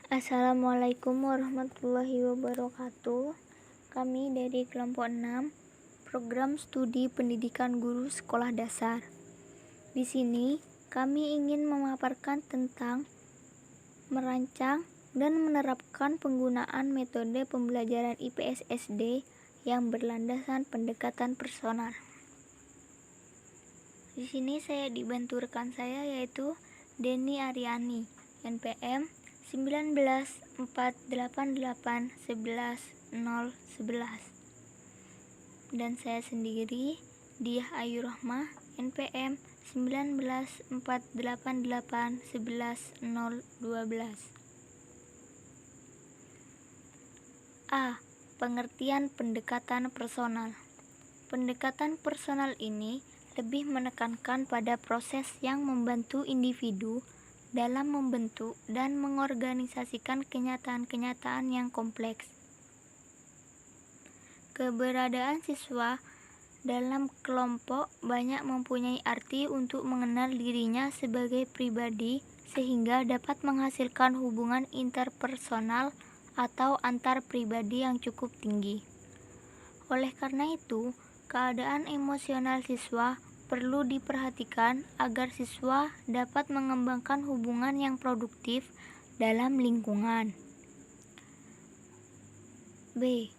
Assalamualaikum warahmatullahi wabarakatuh. Kami dari kelompok 6, Program Studi Pendidikan Guru Sekolah Dasar. Di sini kami ingin memaparkan tentang merancang dan menerapkan penggunaan metode pembelajaran IPS SD yang berlandaskan pendekatan personal. Di sini saya dibantu rekan saya yaitu Deni Aryani, NPM 1948811011, dan saya sendiri Diah Ayu Rohmah, NPM 1948811012. A. Pengertian pendekatan personal. Pendekatan personal ini lebih menekankan pada proses yang membantu individu dalam membentuk dan mengorganisasikan kenyataan-kenyataan yang kompleks. Keberadaan siswa dalam kelompok banyak mempunyai arti untuk mengenal dirinya sebagai pribadi sehingga dapat menghasilkan hubungan interpersonal atau antar pribadi yang cukup tinggi. Oleh karena itu, keadaan emosional siswa perlu diperhatikan agar siswa dapat mengembangkan hubungan yang produktif dalam lingkungan. B.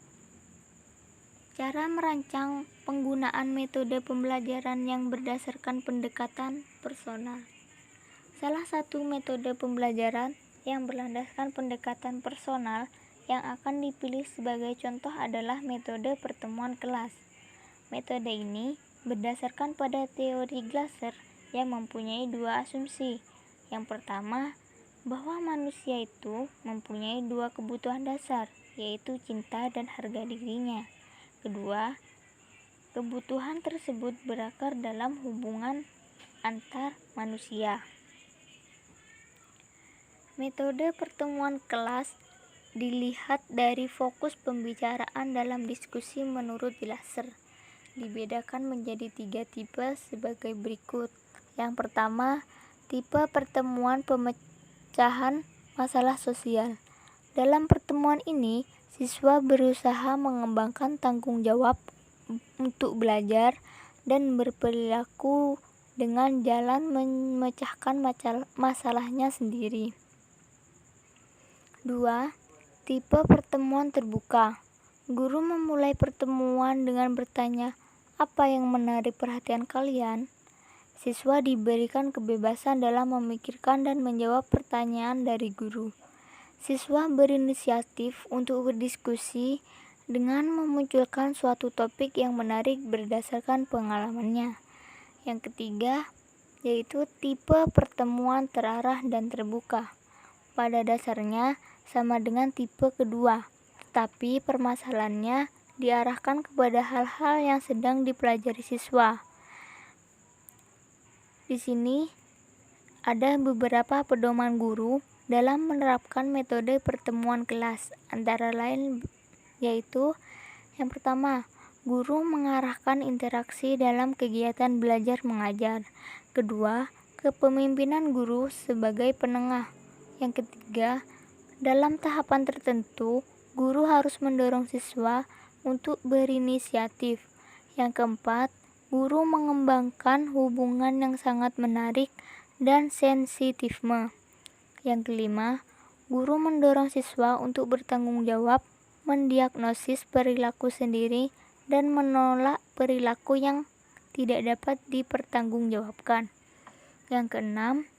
Cara merancang penggunaan metode pembelajaran yang berdasarkan pendekatan personal. Salah satu metode pembelajaran yang berlandaskan pendekatan personal yang akan dipilih sebagai contoh adalah metode pertemuan kelas. Metode ini berdasarkan pada teori Glasser yang mempunyai dua asumsi. Yang pertama, bahwa manusia itu mempunyai dua kebutuhan dasar, yaitu cinta dan harga dirinya. Kedua, kebutuhan tersebut berakar dalam hubungan antar manusia. Metode pertemuan kelas dilihat dari fokus pembicaraan dalam diskusi menurut Glasser. Dibedakan menjadi 3 tipe sebagai berikut. Yang pertama, tipe pertemuan pemecahan masalah sosial. Dalam pertemuan ini, siswa berusaha mengembangkan tanggung jawab untuk belajar dan berperilaku dengan jalan memecahkan masalahnya sendiri. 2. Tipe pertemuan terbuka. Guru memulai pertemuan dengan bertanya, "Apa yang menarik perhatian kalian?" Siswa diberikan kebebasan dalam memikirkan dan menjawab pertanyaan dari guru. Siswa berinisiatif untuk berdiskusi dengan memunculkan suatu topik yang menarik berdasarkan pengalamannya. Yang ketiga, yaitu tipe pertemuan terarah dan terbuka. Pada dasarnya sama dengan tipe kedua, tetapi permasalahannya diarahkan kepada hal-hal yang sedang dipelajari siswa. Di sini ada beberapa pedoman guru dalam menerapkan metode pertemuan kelas, antara lain yaitu yang pertama, guru mengarahkan interaksi dalam kegiatan belajar mengajar. Kedua, kepemimpinan guru sebagai penengah. Yang ketiga, dalam tahapan tertentu, guru harus mendorong siswa untuk berinisiatif. Yang keempat, guru mengembangkan hubungan yang sangat menarik dan sensitifme. Yang kelima, guru mendorong siswa untuk bertanggung jawab, mendiagnosis perilaku sendiri, dan menolak perilaku yang tidak dapat dipertanggungjawabkan. Yang keenam,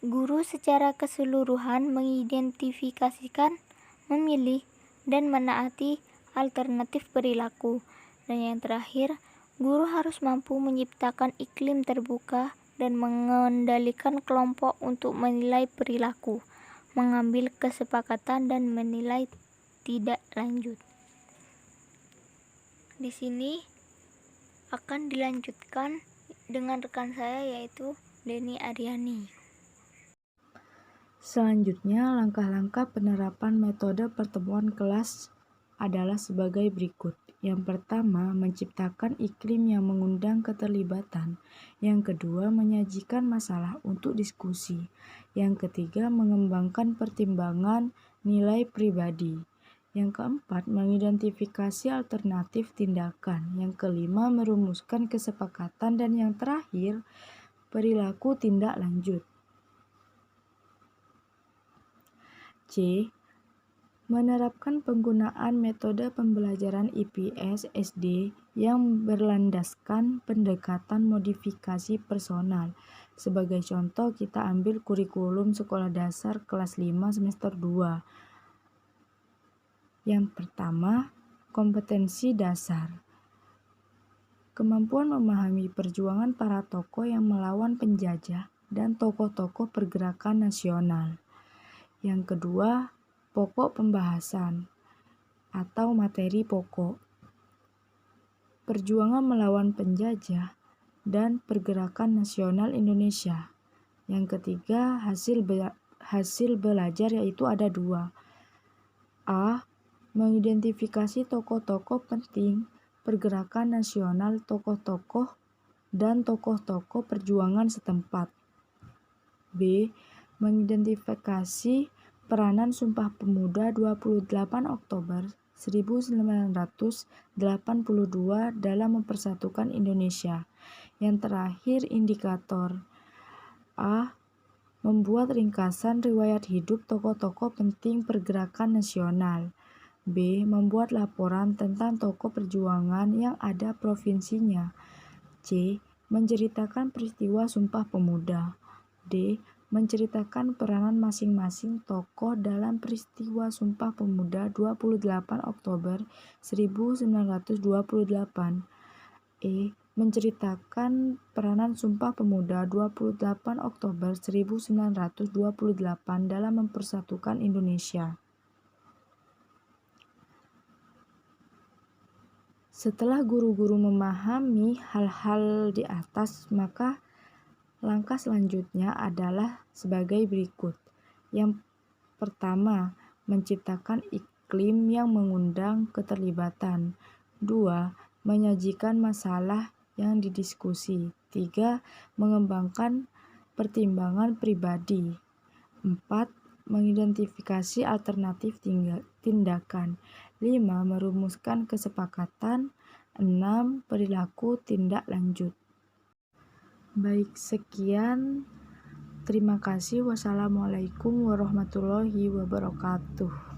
guru secara keseluruhan mengidentifikasikan, memilih, dan menaati alternatif perilaku. Dan yang terakhir, guru harus mampu menciptakan iklim terbuka dan mengendalikan kelompok untuk menilai perilaku, mengambil kesepakatan, dan menilai tidak lanjut. Di sini akan dilanjutkan dengan rekan saya yaitu Deni Aryani. Selanjutnya, langkah-langkah penerapan metode pertemuan kelas adalah sebagai berikut. Yang pertama, menciptakan iklim yang mengundang keterlibatan. Yang kedua, menyajikan masalah untuk diskusi. Yang ketiga, mengembangkan pertimbangan nilai pribadi. Yang keempat, mengidentifikasi alternatif tindakan. Yang kelima, merumuskan kesepakatan. Dan yang terakhir, perilaku tindak lanjut. C. Menerapkan penggunaan metode pembelajaran IPS SD yang berlandaskan pendekatan modifikasi personal. Sebagai contoh, kita ambil kurikulum sekolah dasar kelas 5 semester 2. Yang pertama, kompetensi dasar. Kemampuan memahami perjuangan para tokoh yang melawan penjajah dan tokoh-tokoh pergerakan nasional. Yang kedua, pokok pembahasan atau materi pokok. Perjuangan melawan penjajah dan pergerakan nasional Indonesia. Yang ketiga, hasil belajar yaitu ada 2. A. Mengidentifikasi tokoh-tokoh penting pergerakan nasional, tokoh-tokoh dan tokoh-tokoh perjuangan setempat. B. Mengidentifikasi peranan Sumpah Pemuda 28 Oktober 1982 dalam mempersatukan Indonesia. Yang terakhir, indikator. A. Membuat ringkasan riwayat hidup tokoh-tokoh penting pergerakan nasional. B. Membuat laporan tentang tokoh perjuangan yang ada provinsinya. C. Menceritakan peristiwa Sumpah Pemuda. D. Menceritakan peranan masing-masing tokoh dalam peristiwa Sumpah Pemuda 28 Oktober 1928. E. Menceritakan peranan Sumpah Pemuda 28 Oktober 1928 dalam mempersatukan Indonesia. Setelah guru-guru memahami hal-hal di atas, maka langkah selanjutnya adalah sebagai berikut. Yang pertama, menciptakan iklim yang mengundang keterlibatan. 2. Menyajikan masalah yang didiskusi. 3. Mengembangkan pertimbangan pribadi. 4. Mengidentifikasi alternatif tindakan. 5. Merumuskan kesepakatan. 6. Perilaku tindak lanjut. Baik, sekian. Terima kasih. Wassalamualaikum warahmatullahi wabarakatuh.